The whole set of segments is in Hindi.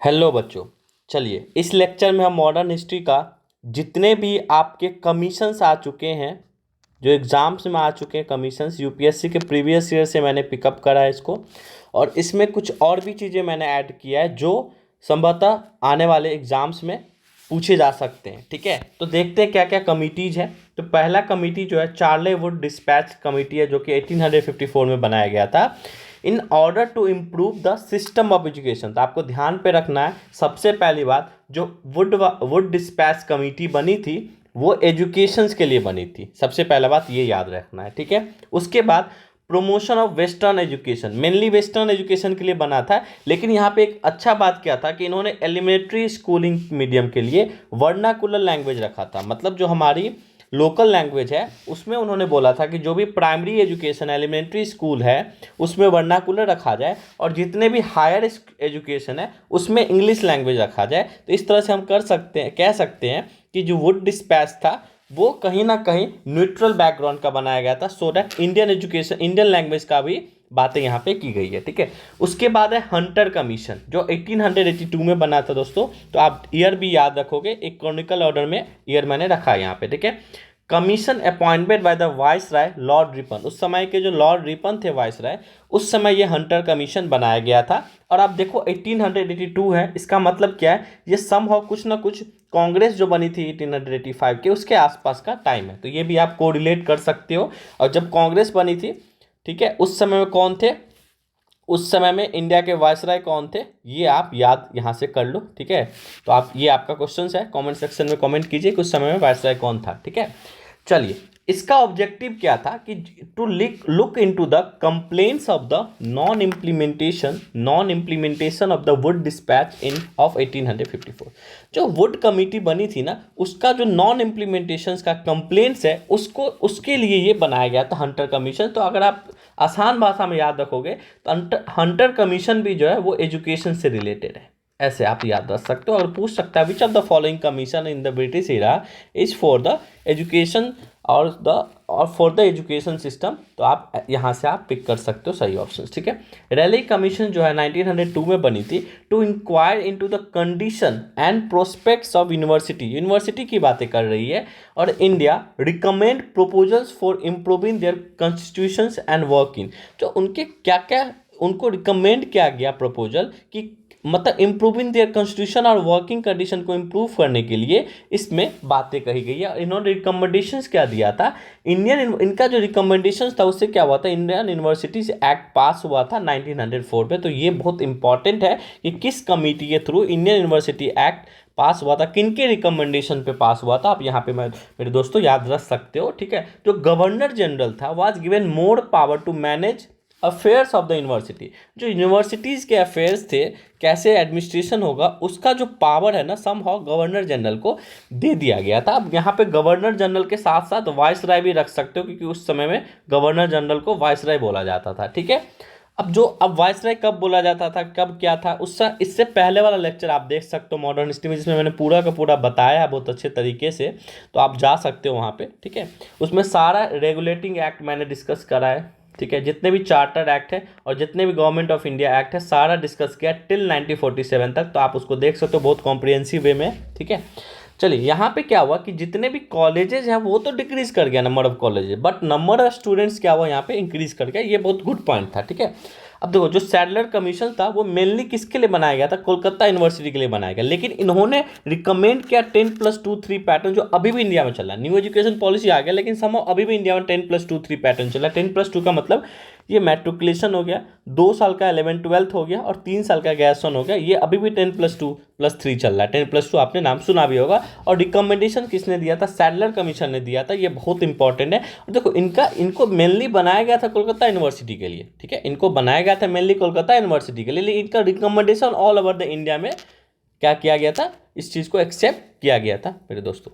हेलो बच्चों, चलिए इस लेक्चर में हम मॉडर्न हिस्ट्री का जितने भी आपके कमीशंस आ चुके हैं, जो एग्ज़ाम्स में आ चुके हैं कमीशंस, यूपीएससी के प्रीवियस ईयर से मैंने पिकअप करा है इसको। और इसमें कुछ और भी चीज़ें मैंने ऐड किया है जो संभवतः आने वाले एग्ज़ाम्स में पूछे जा सकते हैं। ठीक है, तो देखते हैं क्या क्या कमिटीज़ है। तो पहला कमिटी जो है चार्ले वुड डिस्पैच कमिटी है, जो कि 1854 में बनाया गया था in order to improve the system of education. तो आपको ध्यान पे रखना है, सबसे पहली बात जो वुड डिस्पैच कमेटी बनी थी वो एजुकेशंस के लिए बनी थी। सबसे पहला बात ये याद रखना है, ठीक है। उसके बाद promotion of western education, mainly western education के लिए बना था। लेकिन यहाँ पे एक अच्छा बात क्या था कि इन्होंने एलिमेंट्री स्कूलिंग मीडियम के लिए वर्नाकुलर लैंग्वेज रखा था। मतलब जो हमारी लोकल लैंग्वेज है उसमें उन्होंने बोला था कि जो भी प्राइमरी एजुकेशन एलिमेंट्री स्कूल है उसमें वर्नाकुलर रखा जाए, और जितने भी हायर एजुकेशन है उसमें इंग्लिश लैंग्वेज रखा जाए। तो इस तरह से हम कह सकते हैं कि जो वुड डिस्पैच था वो कहीं ना कहीं न्यूट्रल बैकग्राउंड का बनाया गया था, so that Indian education, Indian language का भी बातें यहाँ पे की गई है। ठीक है, उसके बाद है हंटर कमीशन जो 1882 में बना था दोस्तों। तो आप ईयर भी याद रखोगे, एक क्रॉनिकल ऑर्डर में ईयर मैंने रखा है यहाँ पे। ठीक है, commission appointed by the viceroy Lord Ripon, उस समय के जो लॉर्ड रिपन थे वाइस राय, उस समय ये हंटर कमीशन बनाया गया था। और आप देखो 1882 है, इसका मतलब क्या है, ये समहाउ कुछ ना कुछ कांग्रेस जो बनी थी 1885 के उसके आसपास का टाइम है। तो ये भी आप कोरिलेट कर सकते हो। और जब कांग्रेस बनी थी, ठीक है, उस समय में कौन थे, उस समय में इंडिया के वायसराय कौन थे, ये आप याद यहाँ से कर लो। ठीक है, तो आप ये आपका क्वेश्चन है, कमेंट सेक्शन में कमेंट कीजिए कि उस समय में वायसराय कौन था। ठीक है, चलिए इसका ऑब्जेक्टिव क्या था कि to look into the complaints of the non implementation of the Wood Despatch in of 1854। जो वुड कमिटी बनी थी ना, उसका जो नॉन इम्प्लीमेंटेशन का कंप्लेंट्स है उसको, उसके लिए ये बनाया गया था हंटर कमीशन। तो अगर आप आसान भाषा में याद रखोगे तो हंटर कमीशन भी जो है वो एजुकेशन से रिलेटेड है, ऐसे आप याद रख सकते हो। और पूछ सकता है which of the following commission in the British era is for the education और फॉर द एजुकेशन सिस्टम। तो आप यहाँ से आप पिक कर सकते हो सही ऑप्शन। ठीक है, रैली कमीशन जो है 1902 में बनी थी to inquire into the condition and prospects of university की बातें कर रही है। और India recommend proposals for improving their constitutions and working. जो उनके क्या क्या उनको रिकमेंड किया गया प्रपोजल कि मतलब इम्प्रूविंग देयर कॉन्स्टिट्यूशन और वर्किंग कंडीशन को इम्प्रूव करने के लिए इसमें बातें कही गई है। इन्होंने रिकमेंडेशंस क्या दिया था, इनका जो रिकमेंडेशंस था उससे क्या हुआ था, इंडियन यूनिवर्सिटीज एक्ट पास हुआ था 1904 में। तो ये बहुत इंपॉर्टेंट है कि किस कमेटी के थ्रू इंडियन यूनिवर्सिटी एक्ट पास हुआ था, किन के रिकमेंडेशन पे पास हुआ था, आप यहाँ पे मेरे दोस्तों याद रख सकते हो। ठीक है, जो गवर्नर जनरल था was given more power to manage affairs of the university. जो यूनिवर्सिटीज़ के अफेयर्स थे, कैसे एडमिनिस्ट्रेशन होगा, उसका जो पावर है ना समहाउ गवर्नर जनरल को दे दिया गया था। अब यहाँ पे गवर्नर जनरल के साथ साथ वाइस राय भी रख सकते हो, क्योंकि उस समय में गवर्नर जनरल को वाइस राय बोला जाता था। ठीक है, अब वाइस राय कब बोला जाता था, कब क्या था, उससे इससे पहले वाला लेक्चर आप देख सकते हो मॉडर्न हिस्ट्री में, जिसमें मैंने पूरा का पूरा बताया है बहुत अच्छे तरीके से। तो आप जा सकते हो वहाँ पे। ठीक है, उसमें सारा रेगुलेटिंग एक्ट मैंने डिस्कस करा है। ठीक है, जितने भी चार्टर एक्ट है और जितने भी गवर्नमेंट ऑफ इंडिया एक्ट है सारा डिस्कस किया टिल 1947 तक। तो आप उसको देख सकते हो बहुत कॉम्प्रिहेंसिव वे में। ठीक है, चलिए यहाँ पे क्या हुआ कि जितने भी कॉलेजेस हैं वो तो डिक्रीज कर गया number of colleges, but number of students क्या हुआ यहाँ पे इंक्रीज कर गया। ये बहुत गुड पॉइंट था। ठीक है, अब देखो जो सैडलर कमीशन था वो मेनली किसके लिए बनाया गया था, कोलकाता यूनिवर्सिटी के लिए बनाया गया। लेकिन इन्होंने रिकमेंड किया 10+2-3 पैटर्न, जो अभी भी इंडिया में चल रहा है। न्यू एजुकेशन पॉलिसी आ गया, लेकिन समहाउ अभी भी इंडिया में 10+2-3 पैटर्न चल रहा है। 10+2 का मतलब ये मैट्रिकुलेशन हो गया, 2 साल का 11-12 हो गया और 3 साल का ग्रेजुएशन हो गया। ये अभी भी 10+2+3 चल रहा है। 10+2 आपने नाम सुना भी होगा। और रिकमेंडेशन किसने दिया था, सैडलर कमीशन ने दिया था। ये बहुत इंपॉर्टेंट है। और देखो इनको मेनली बनाया गया था कोलकाता यूनिवर्सिटी के लिए। ठीक है, इनको बनाया गया था मेनली कोलकाता यूनिवर्सिटी के लिए, लेकिन इनका recommendation all over the India में क्या किया गया था, इस चीज़ को एक्सेप्ट किया गया था मेरे दोस्तों।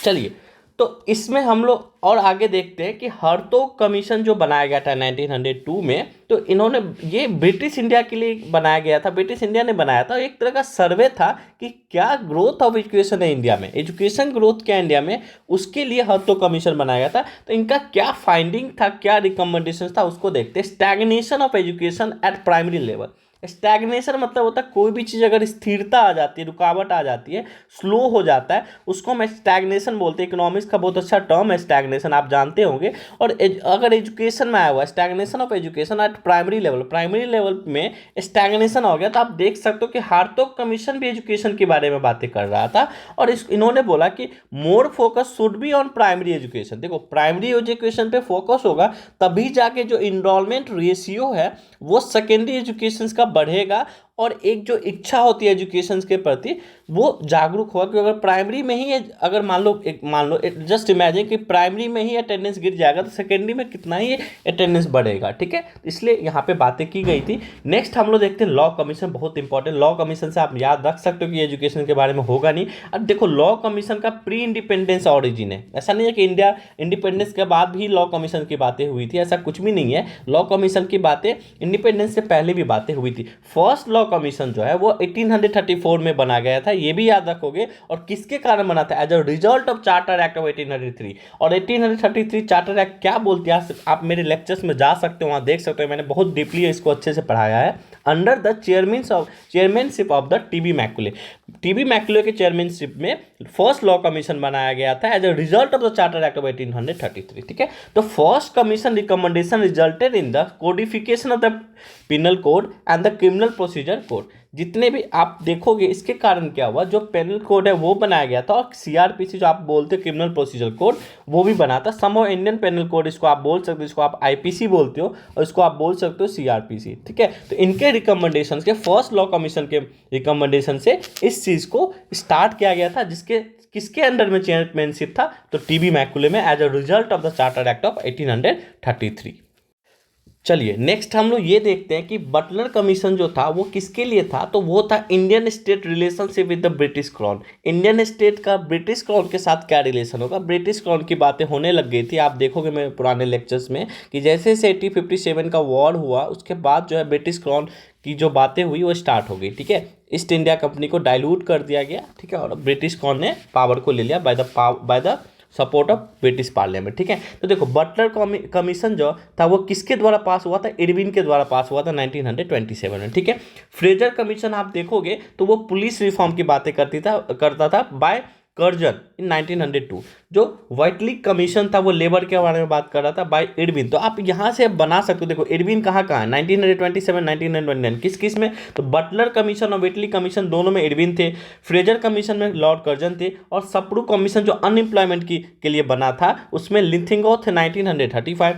चलिए, तो इसमें हम लोग और आगे देखते हैं कि हर्तोग कमीशन जो बनाया गया था 1902 में, तो इन्होंने ये ब्रिटिश इंडिया के लिए बनाया गया था, ब्रिटिश इंडिया ने बनाया था। एक तरह का सर्वे था कि क्या ग्रोथ ऑफ एजुकेशन है इंडिया में, एजुकेशन ग्रोथ क्या इंडिया में, उसके लिए हर्तोग कमीशन बनाया गया था। तो इनका क्या फाइंडिंग था, क्या रिकमेंडेशन था, उसको देखते हैं। Stagnation of education at primary level. Stagnation मतलब होता है कोई भी चीज़ अगर स्थिरता आ जाती है, रुकावट आ जाती है, स्लो हो जाता है, उसको हम स्टैग्नेशन बोलते हैं। इकोनॉमिक्स का बहुत अच्छा टर्म है स्टैग्नेशन, आप जानते होंगे। और अगर एजुकेशन में आया हुआ stagnation of education at primary level में स्टैग्नेशन हो गया, तो आप देख सकते हो कि हार्तोग कमीशन भी एजुकेशन के बारे में बातें कर रहा था। और इन्होंने बोला कि more focus should be on primary education. देखो प्राइमरी एजुकेशन पे फोकस होगा तभी जाके जो इनरोलमेंट रेशियो है वो सेकेंडरी एजुकेशन का बढ़ेगा, और एक जो इच्छा होती है एजुकेशन के प्रति वो जागरूक होगा। क्योंकि अगर प्राइमरी में ही अगर मान लो जस्ट इमेजिन कि प्राइमरी में ही अटेंडेंस गिर जाएगा तो सेकेंडरी में कितना ही अटेंडेंस बढ़ेगा। ठीक है, इसलिए यहाँ पे बातें की गई थी। नेक्स्ट हम लोग देखते हैं लॉ कमीशन, बहुत इंपॉर्टेंट। लॉ कमीशन से आप याद रख सकते हो कि एजुकेशन के बारे में होगा नहीं। अब देखो लॉ कमीशन का प्री इंडिपेंडेंस ऑरिजिन है, ऐसा नहीं है कि इंडिया इंडिपेंडेंस के बाद भी लॉ कमीशन की बातें हुई थी, ऐसा कुछ भी नहीं है। लॉ कमीशन की बातें इंडिपेंडेंस से पहले भी बातें हुई थी। फर्स्ट लॉ कमीशन जो है वो 1834 में बना गया था, ये भी याद रखोगे। और किसके कारण बना था? As a result of charter act of 1833। और 1833 चार्टर एक्ट क्या बोलती है, आप मेरे लेक्चर्स में जा सकते हो, वहाँ देख सकते हो, मैंने बहुत डीपली इसको अच्छे से पढ़ाया है। Under the chairmanship of the TB Macaulay, TB Macaulay के चेयरमैनशिप में फर्स्ट लॉ कमीशन बनाया गया था as a result of the charter act of 1833। ठीक है, तो first commission recommendation resulted in the codification of the penal code and the criminal procedure code. जितने भी आप देखोगे इसके कारण क्या हुआ, जो पेनल कोड है वो बनाया गया था, और सीआरपीसी जो आप बोलते हो क्रिमिनल प्रोसीजर कोड, वो भी बना था। सम इंडियन पेनल कोड इसको आप बोल सकते हो, इसको आप आईपीसी बोलते हो, और इसको आप बोल सकते हो सीआरपीसी। ठीक है, तो इनके रिकमेंडेशन के फर्स्ट लॉ कमीशन के रिकमेंडेशन से इस चीज़ को स्टार्ट किया गया था, जिसके किसके अंडर में चेयरमैनशिप था, तो टीबी मैकुले में, as a result of the charter act of 1833। चलिए नेक्स्ट हम लोग ये देखते हैं कि बटलर कमीशन जो था वो किसके लिए था, तो वो था Indian state relationship with the British crown. Indian state का ब्रिटिश क्राउन के साथ क्या रिलेशन होगा, ब्रिटिश क्राउन की बातें होने लग गई थी। आप देखोगे मेरे पुराने लेक्चर्स में कि जैसे जैसे 1857 का वॉर हुआ उसके बाद जो है ब्रिटिश क्राउन की जो बातें हुई वो स्टार्ट हो गई। ठीक है, ईस्ट इंडिया कंपनी को डाइल्यूट कर दिया गया। ठीक है, और ब्रिटिश क्राउन ने पावर को ले लिया by the support of British parliament. ठीक है, तो देखो बटलर कमीशन जो था वो किसके द्वारा पास हुआ था, इरविन के द्वारा पास हुआ था 1927 में। ठीक है, फ्रेजर कमीशन आप देखोगे तो वो पुलिस रिफॉर्म की बातें करता था बाय कर्जन इन 1902। जो व्हाइटली कमीशन था वो लेबर के बारे में बात कर रहा था बाय इरविन। तो आप यहाँ से बना सकते हो, देखो इरविन कहाँ है, 1927 1929 किस किस में, तो बटलर कमीशन और व्हाइटली कमीशन दोनों में इरविन थे, फ्रेजर कमीशन में लॉर्ड कर्जन थे, और सप्रू कमीशन जो अनएम्प्लॉयमेंट के लिए बना था उसमें लिथिंगो थे 1935।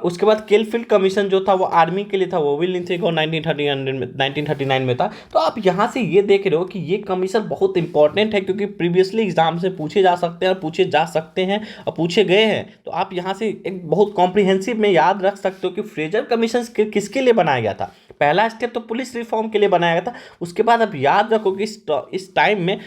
उसके बाद केलफील्ड कमीशन जो था वो आर्मी के लिए था, वो भी लिथिंगो 1939 में था। तो आप यहाँ से ये देख रहे हो कि ये कमीशन बहुत इंपॉर्टेंट है, क्योंकि प्रीवियसली एग्जाम से पूछे जा सकते हैं और पूछे जा सकते हैं और पूछे गए हैं। तो आप यहाँ से एक बहुत कॉम्प्रिहेंसिव में याद रख सकते हो कि फ्रेजर कमीशन किसके लिए बनाया गया था। पहला स्टेप तो पुलिस रिफॉर्म के लिए बनाया गया था। उसके बाद आप याद रखो कि इस टाइम में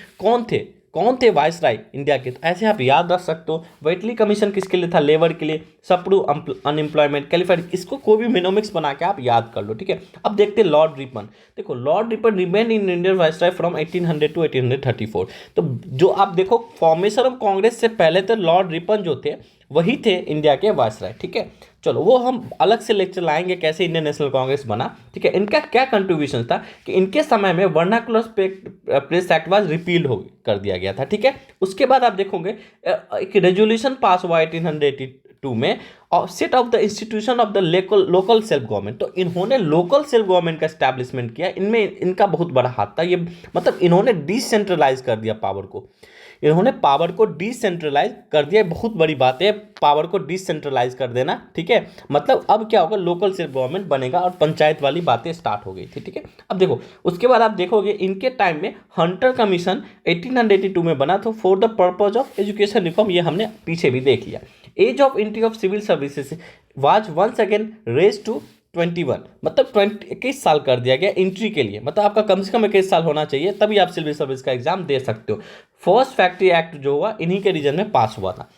कौन थे वाइसराय इंडिया के, तो ऐसे आप याद रख सकते हो। व्हाइटली कमीशन किसके लिए था, लेबर के लिए, सप्रू अनएम्प्लॉयमेंट, कैलिफाइड, इसको कोई भी मिनोमिक्स बना के आप याद कर लो। ठीक है, अब देखते हैं लॉर्ड रिपन। देखो Lord Ripon remain in Indian viceroy from 1800 to 1834। तो जो आप देखो फॉर्मेशन ऑफ कांग्रेस से पहले तो लॉर्ड रिपन जो थे वही थे इंडिया के वाइसराय। ठीक है, चलो वो हम अलग से लेक्चर लाएंगे कैसे इंडियन नेशनल कांग्रेस बना। ठीक है, इनका क्या कंट्रीब्यूशन था कि इनके समय में vernacular press act was repeal कर दिया गया था। ठीक है, उसके बाद आप देखोगे एक रेजोल्यूशन पास हुआ 1882 में, और set of the institution of the local self government. तो इन्होंने लोकल सेल्फ गवर्नमेंट का एस्टैब्लिशमेंट किया। इनमें इनका बहुत बड़ा हाथ था, ये मतलब इन्होंने डिसेंट्रलाइज कर दिया पावर को, इन्होंने पावर को डिसेंट्रलाइज कर दिया। बहुत बड़ी बात है पावर को डिसेंट्रलाइज कर देना। ठीक है, मतलब अब क्या होगा, लोकल सेल्फ गवर्नमेंट बनेगा और पंचायत वाली बातें स्टार्ट हो गई थी। ठीक है, अब देखो उसके बाद आप देखोगे इनके टाइम में हंटर कमीशन 1882 में बना, तो for the purpose of education reform, ये हमने पीछे भी देख लिया। Age of entry of civil services was once again raise to 21, मतलब 21 साल कर दिया गया एंट्री के लिए। मतलब आपका कम से कम 21 साल होना चाहिए, तभी आप सिविल सर्विस का एग्जाम दे सकते हो। फर्स्ट फैक्ट्री एक्ट जो हुआ इन्हीं के रीजन में पास हुआ था।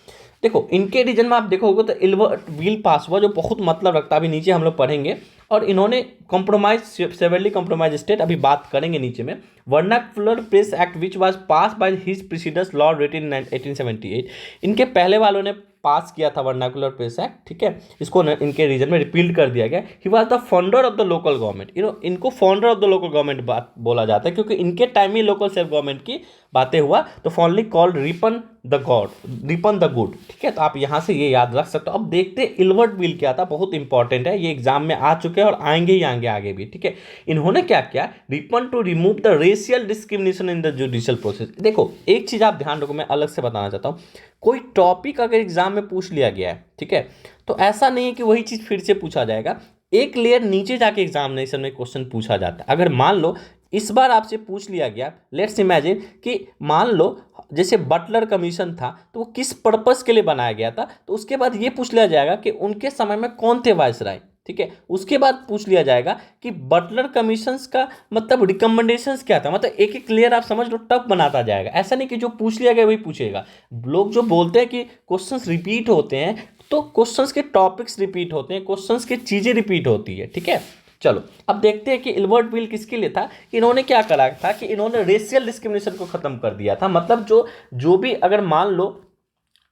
देखो इनके रीजन में आप देखोगे तो इल्बर्ट बिल पास हुआ जो बहुत मतलब रखता है, अभी नीचे हम लोग पढ़ेंगे। और इन्होंने कॉम्प्रोमाइज, सेवरली कॉम्प्रोमाइज स्टेट, अभी बात करेंगे नीचे में। Vernacular press act which was pass by his presidents Lord Lytton in 1878, इनके पहले वालों ने पास किया था वर्नाकुलर प्रेस एक्ट, ठीक है। इसको इनके रीजन में रिपील कर दिया गया। He was the founder of the local government, इनको founder of the local government बात बोला जाता है क्योंकि इनके टाइम में लोकल सेल्फ गवर्नमेंट की बातें हुआ, तो formally called Ripon the God, Ripon the good, ठीक है। तो आप यहाँ से ये याद रख सकते हो। अब देखते हैं इल्बर्ट बिल क्या था, बहुत इंपॉर्टेंट है, ये एग्जाम में आ चुके हैं और आएंगे ही आएंगे आगे भी, ठीक है। इन्होंने क्या किया, Ripon to remove the racial discrimination in the judicial process. देखो एक चीज आप ध्यान रखो, मैं अलग से बताना चाहता हूँ, कोई टॉपिक अगर एग्जाम में पूछ लिया गया है, ठीक है, तो ऐसा नहीं है कि वही चीज फिर से पूछा जाएगा, एक लेयर नीचे जाके एग्जामिनेशन में क्वेश्चन पूछा जाता है। अगर मान लो इस बार आपसे पूछ लिया गया, लेट्स इमेजिन कि मान लो जैसे बटलर कमीशन था तो वो किस पर्पस के लिए बनाया गया था, तो उसके बाद ये पूछ लिया जाएगा कि उनके समय में कौन थे वायसराय, ठीक है। उसके बाद पूछ लिया जाएगा कि बटलर कमीशंस का मतलब रिकमेंडेशंस क्या था, मतलब एक एक लेयर आप समझ लो टफ बनाता जाएगा। ऐसा नहीं कि जो पूछ लिया गया वही पूछेगा। लोग जो बोलते हैं कि क्वेश्चंस रिपीट होते हैं, तो क्वेश्चंस के टॉपिक्स रिपीट होते हैं, क्वेश्चंस की चीज़ें रिपीट होती है, ठीक है। चलो अब देखते हैं कि इल्बर्ट बिल किसके लिए था। कि इन्होंने क्या करा था कि इन्होंने रेशियल डिस्क्रिमिनेशन को खत्म कर दिया था। मतलब जो भी अगर मान लो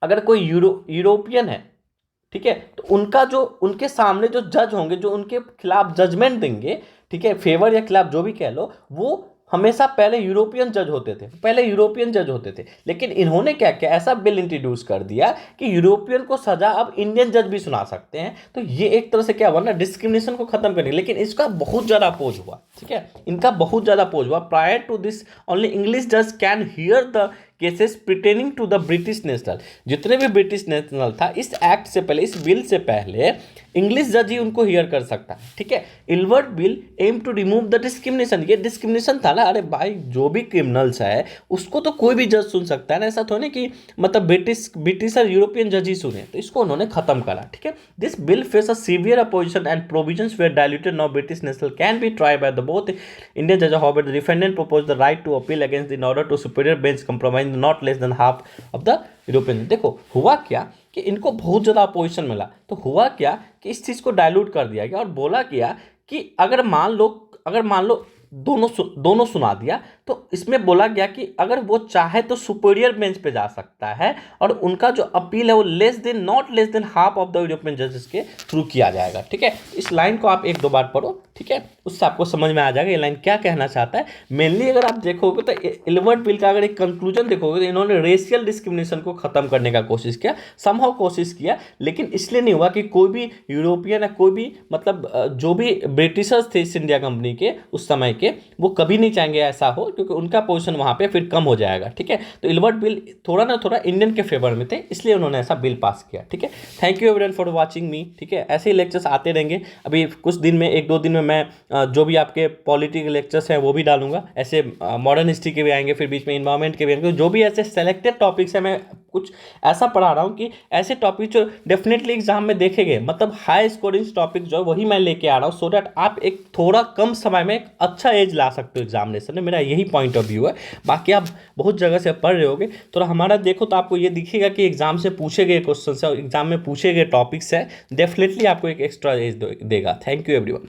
अगर कोई यूरोपियन है, ठीक है, तो उनका जो उनके सामने जो जज होंगे, जो उनके खिलाफ जजमेंट देंगे, ठीक है, फेवर या खिलाफ जो भी कह लो, वो हमेशा पहले यूरोपियन जज होते थे, पहले यूरोपियन जज होते थे। लेकिन इन्होंने क्या किया, ऐसा बिल इंट्रोड्यूस कर दिया कि यूरोपियन को सजा अब इंडियन जज भी सुना सकते हैं। तो ये एक तरह से क्या हुआ ना, डिस्क्रिमिनेशन को खत्म करने। लेकिन इसका बहुत ज़्यादा अपोज हुआ, ठीक है, इनका बहुत ज़्यादा अपोज हुआ। Prior to this only English जज can hear the cases pertaining to the British national. जितने भी ब्रिटिश नेशनल था, इस एक्ट से पहले, इस बिल से पहले इंग्लिश जज ही उनको हियर कर सकता है, ठीक है। Ilbert bill aim to remove the discrimination. ये डिस्क्रिमिनेशन था ना, अरे भाई जो भी क्रिमिनल्स है उसको तो कोई भी जज सुन सकता है ना, ऐसा थोड़ा कि मतलब ब्रिटिश और यूरोपियन जज ही सुने। तो इसको उन्होंने खत्म करा, ठीक है। This bill face a severe opposition and provisions were diluted. Now British national can be try by the both Indian जज। However the defendant propose the right to appeal against in order to superior bench compromise not less than half of the European. देखो हुआ क्या कि इनको बहुत ज़्यादा अपोजिशन मिला, तो हुआ क्या कि इस चीज़ को डायलूट कर दिया गया और बोला गया कि अगर मान लो दोनों सुना दिया, तो इसमें बोला गया कि अगर वो चाहे तो सुपीरियर बेंच पे जा सकता है और उनका जो अपील है वो not less than half of the European जजेस के थ्रू किया जाएगा, ठीक है। इस लाइन को आप एक दो बार पढ़ो, ठीक है, उससे आपको समझ में आ जाएगा ये लाइन क्या कहना चाहता है। मेनली अगर आप देखोगे तो इल्बर्ट बिल का अगर एक कंक्लूजन देखोगे तो इन्होंने रेशियल डिस्क्रिमिनेशन को खत्म करने का कोशिश किया, समहाउ कोशिश किया, लेकिन इसलिए नहीं हुआ कि कोई भी यूरोपियन या कोई भी मतलब जो भी ब्रिटिशर्स थे इस इंडिया कंपनी के उस समय के, वो कभी नहीं चाहेंगे ऐसा हो, क्योंकि उनका पोजीशन वहां पे फिर कम हो जाएगा, ठीक है। तो इल्बर्ट बिल थोड़ा ना थोड़ा इंडियन के फेवर में थे, इसलिए उन्होंने ऐसा बिल पास किया, ठीक है। Thank you everyone for watching me, ठीक है। ऐसे ही लेक्चर्स आते रहेंगे। अभी कुछ दिन में, एक दो दिन में मैं जो भी आपके पॉलिटिकल लेक्चर्स हैं वो भी डालूंगा। ऐसे मॉडर्न हिस्ट्री के भी आएंगे, फिर बीच में इन्वायरमेंट के भी आएंगे। जो भी ऐसे सेलेक्टेड टॉपिक्स हैं, मैं कुछ ऐसा पढ़ा रहा हूँ कि ऐसे टॉपिक जो डेफिनेटली एग्जाम में देखे गए, मतलब हाई स्कोरिंग टॉपिक जो है वही मैं लेके आ रहा हूँ, सो दैट आप एक थोड़ा कम समय में एक अच्छा एज ला सकते हो एग्जामिनेशन में। मेरा यही पॉइंट ऑफ व्यू है। बाकी आप बहुत जगह से पढ़ रहे होगे, थोड़ा हमारा देखो तो आपको ये दिखेगा कि एग्जाम से पूछे गए क्वेश्चन है और एग्जाम में पूछे गए टॉपिक्स है, डेफिनेटली आपको एक एक्स्ट्रा एज देगा। Thank you everyone.